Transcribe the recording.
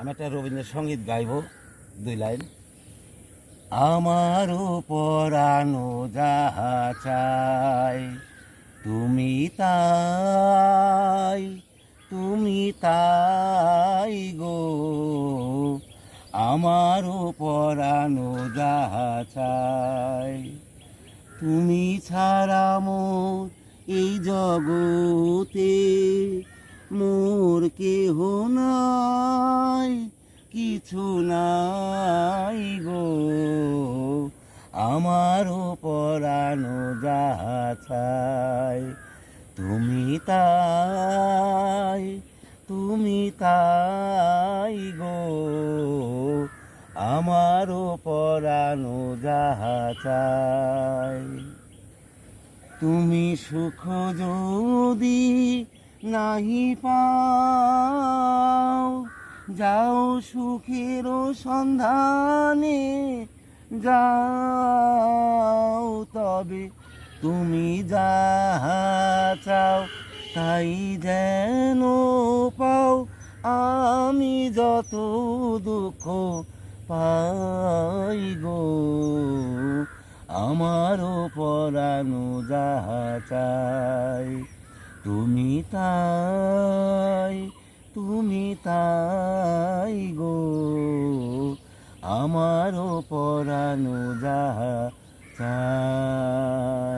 আমি একটা রবীন্দ্রসঙ্গীত গাইব 2 লাইন। আমারও পরানো যাহা চাই তুমি তাই, তুমি তাই গো। আমারও পরানো যাহা চাই তুমি ছাড়া মোর এই জগতে মোর কেহ নাই, কিছু নাই গো। আমারও পরানো যাহা চাই তুমি তাই, তুমি তাই গো। আমারও পরানো যাহা চাই তুমি সুখ যদি নাহি পাও, যাও সুখের সন্ধানে যাও, তবে তুমি যাহা চাও তাই যেন পাও। আমি যত দুঃখ পাই গো, আমারও পরানো যাহা চাই তুমি তাই, তুমি তাই গো। আমারও পরানো যাহা চাই।